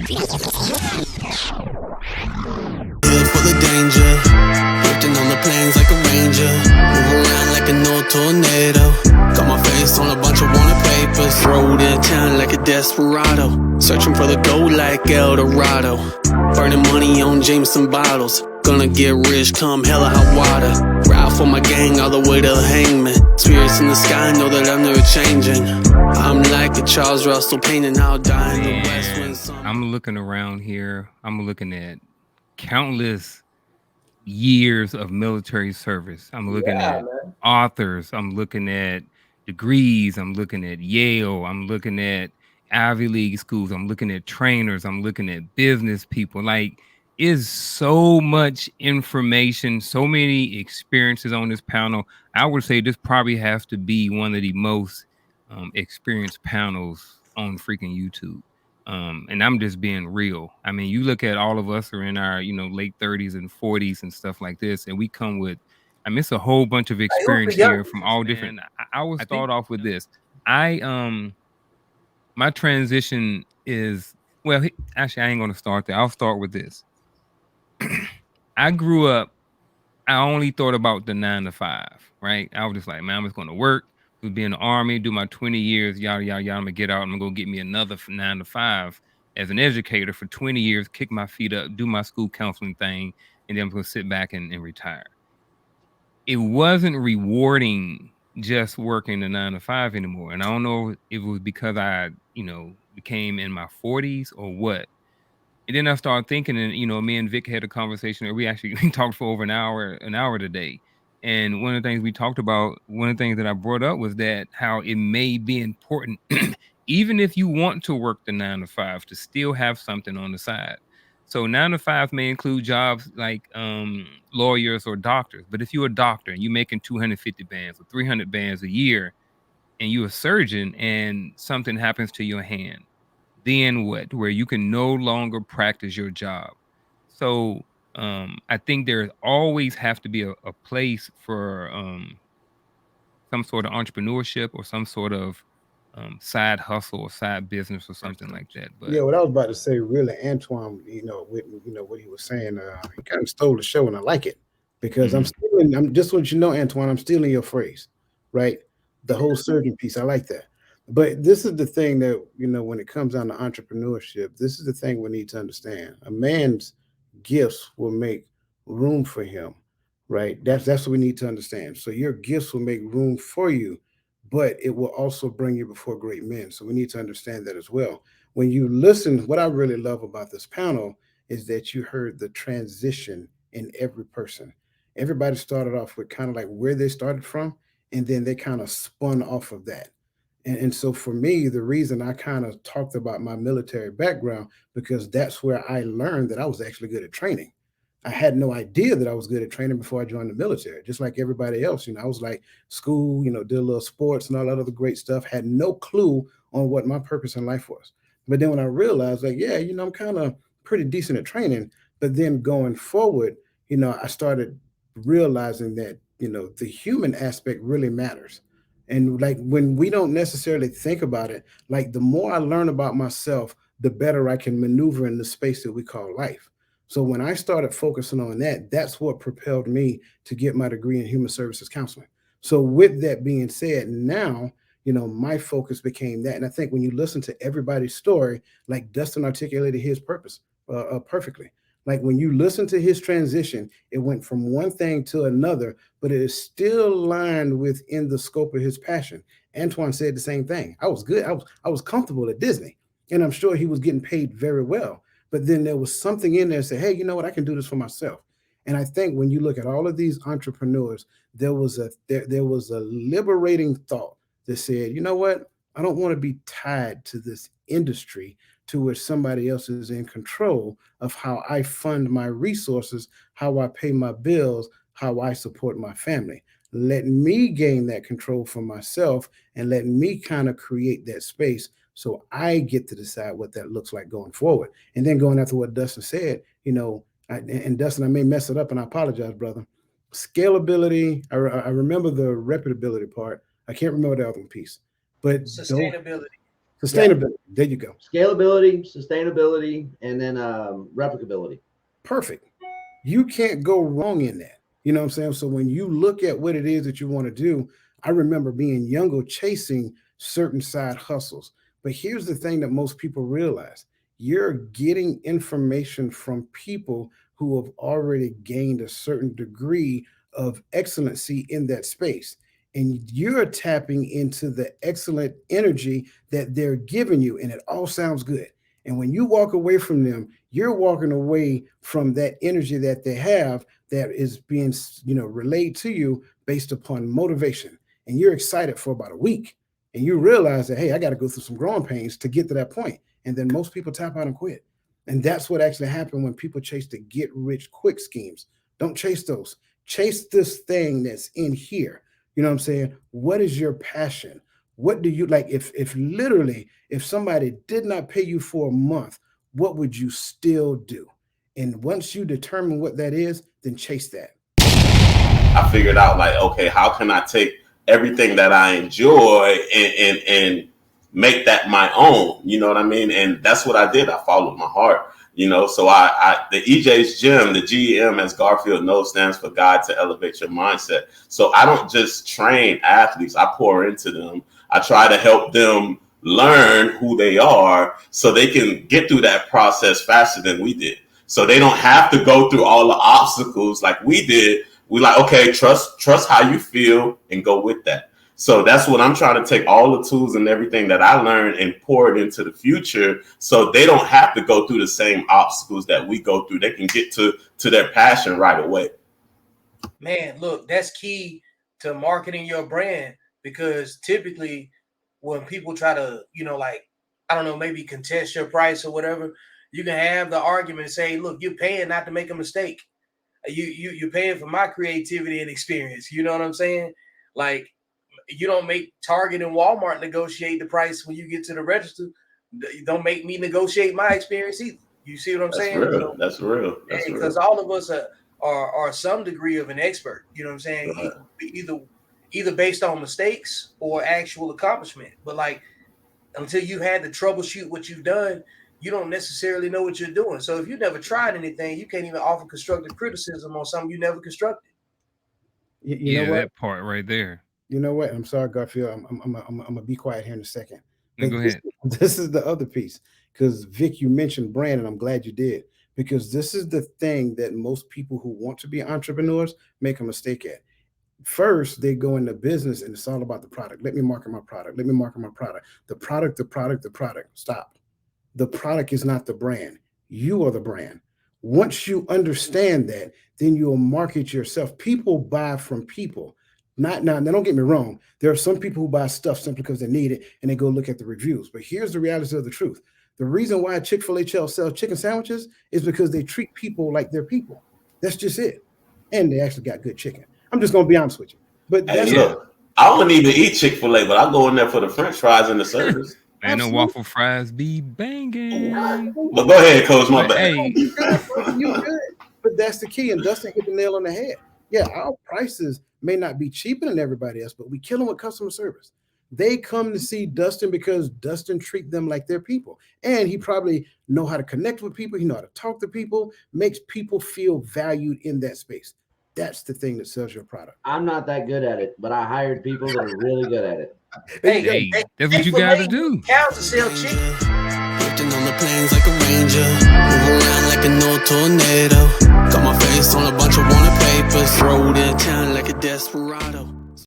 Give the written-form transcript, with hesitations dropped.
Here for the danger, drifting on the plains like a ranger, move around like an old tornado. Got my face on a bunch of wanted papers, rode in town like a desperado, searching for the gold like El Dorado, burning money on Jameson bottles. Gonna get rich come hell or high water. Ride for my gang all the way to the hangman. Spirits in the sky know that I'm never changing. I'm like a Charles Russell painting how die in the west when sun. I'm looking around here. I'm looking at countless years of military service. I'm looking at authors. I'm looking at degrees. I'm looking at Yale. I'm looking at Ivy League schools. I'm looking at trainers. I'm looking at business people. Like, is so much information, so many experiences on this panel. I would say this probably has to be one of the most experienced panels on freaking YouTube. And I'm just being real. I mean, you look at all of us are in our, late 30s and 40s and stuff like this, and we come with, I mean, it's a whole bunch of experience here from all different. I will start off with this. My transition is, well, actually, I ain't gonna start there. I'll start with this. I grew up, I only thought about the 9 to 5, right? I was just like, man, I'm just gonna work, be in the army, do my 20 years, yada yada yada. I'm gonna get out. I'm gonna go get me another 9 to 5 as an educator for 20 years, kick my feet up, do my school counseling thing, and then I'm gonna sit back and retire. It wasn't rewarding just working the 9 to 5 anymore. And I don't know if it was because I, became in my 40s or what. And then I started thinking, and me and Vic had a conversation, or we actually talked for over an hour today. And one of the things we talked about, one of the things that I brought up was that how it may be important, even if you want to work the 9 to 5, to still have something on the side. So 9 to 5 may include jobs like lawyers or doctors. But if you're a doctor and you're making 250 bands or 300 bands a year, and you're a surgeon and something happens to your hand, then what? Where you can no longer practice your job. So I think there always have to be a place for some sort of entrepreneurship or some sort of side hustle or side business or something like that. But Yeah, what I was about to say, really, Antoine, with what he was saying, he kind of stole the show, and I like it because I'm just what you know, Antoine, I'm stealing your phrase, right? The whole surgeon piece, I like that. But this is the thing that when it comes down to entrepreneurship, this is the thing we need to understand. A man's gifts will make room for him, right? That's what we need to understand. So your gifts will make room for you, but it will also bring you before great men. So we need to understand that as well. When you listen, what I really love about this panel is that you heard the transition in every person. Everybody started off with kind of like where they started from, and then they kind of spun off of that. And so for me, the reason I kind of talked about my military background, because that's where I learned that I was actually good at training. I had no idea that I was good at training before I joined the military, just like everybody else. I was like school, did a little sports and all that other great stuff, had no clue on what my purpose in life was. But then when I realized, like, yeah, I'm kind of pretty decent at training, but then going forward, I started realizing that, the human aspect really matters. And like when we don't necessarily think about it, like the more I learn about myself, the better I can maneuver in the space that we call life. So when I started focusing on that, that's what propelled me to get my degree in human services counseling. So with that being said, now, my focus became that. And I think when you listen to everybody's story, like Dustin articulated his purpose perfectly. Like when you listen to his transition, it went from one thing to another, but it is still aligned within the scope of his passion. Antoine said the same thing. I was good. I was comfortable at Disney, and I'm sure he was getting paid very well. But then there was something in there that said, hey, you know what? I can do this for myself. And I think when you look at all of these entrepreneurs, there was a liberating thought that said, you know what? I don't want to be tied to this industry to where somebody else is in control of how I fund my resources, how I pay my bills, how I support my family. Let me gain that control for myself and let me kind of create that space so I get to decide what that looks like going forward. And then going after what Dustin said, and Dustin, I may mess it up and I apologize, brother. Scalability, I remember the reputability part. I can't remember the other piece, but Sustainability. Sustainability. Yeah. There you go. Scalability, sustainability, and then replicability. Perfect. You can't go wrong in that. You know what I'm saying? So when you look at what it is that you want to do, I remember being younger, chasing certain side hustles. But here's the thing that most people realize. You're getting information from people who have already gained a certain degree of excellency in that space. And you're tapping into the excellent energy that they're giving you. And it all sounds good. And when you walk away from them, you're walking away from that energy that they have that is being, relayed to you based upon motivation. And you're excited for about a week. And you realize that, hey, I got to go through some growing pains to get to that point. And then most people tap out and quit. And that's what actually happened when people chase the get rich quick schemes. Don't chase those. Chase this thing that's in here. You know what I'm saying? What is your passion? What do you like? If literally, if somebody did not pay you for a month, what would you still do? And once you determine what that is, then chase that. I figured out like, okay, how can I take everything that I enjoy and make that my own? You know what I mean? And that's what I did. I followed my heart. So the EJ's Gym, the GEM, as Garfield knows, stands for God to Elevate Your Mindset. So I don't just train athletes. I pour into them. I try to help them learn who they are so they can get through that process faster than we did. So they don't have to go through all the obstacles like we did. We like, okay, trust how you feel and go with that. So that's what I'm trying to take all the tools and everything that I learned and pour it into the future so they don't have to go through the same obstacles that we go through. They can get to their passion right away. Man, look, that's key to marketing your brand, because typically when people try to, maybe contest your price or whatever, you can have the argument and say, look, you're paying not to make a mistake. You're paying for my creativity and experience. You know what I'm saying? Like, you don't make Target and Walmart negotiate the price when you get to the register. You don't make me negotiate my experience either. You see what I'm saying? Real. That's real. Because all of us are some degree of an expert. You know what I'm saying? Right. Either based on mistakes or actual accomplishment. But like, until you had to troubleshoot what you've done, you don't necessarily know what you're doing. So if you never tried anything, you can't even offer constructive criticism on something you never constructed. You know what? That part right there. You know what? I'm sorry, Garfield. I'm gonna be quiet here in a second. No, go ahead. This is the other piece, because Vic, you mentioned brand, and I'm glad you did, because this is the thing that most people who want to be entrepreneurs make a mistake at. First, they go into business and it's all about the product. Let me market my product. Let me market my product. The product. Stop. The product is not the brand. You are the brand. Once you understand that, then you'll market yourself. People buy from people. Not now, don't get me wrong. There are some people who buy stuff simply because they need it and they go look at the reviews. But here's the reality of the truth. The reason why Chick-fil-A sells chicken sandwiches is because they treat people like they're people. That's just it. And they actually got good chicken. I'm just going to be honest with you. But that's look, I wouldn't even eat Chick-fil-A, but I go in there for the French fries and the service. Man, the waffle fries be banging. But go ahead, Coach. My bad. Hey. You good. But that's the key. And Dustin hit the nail on the head. Yeah, our prices may not be cheaper than everybody else, but we kill them with customer service. They come to see Dustin because Dustin treat them like they're people. And he probably know how to connect with people. He know how to talk to people, makes people feel valued in that space. That's the thing that sells your product. I'm not that good at it, but I hired people that are really good at it. Hey, that's what you got to do. Cows to sell chicken. Drifting on the plains like a ranger, move around like an old tornado. Got my face on a bunch of wanted papers, rode in town like a desperado.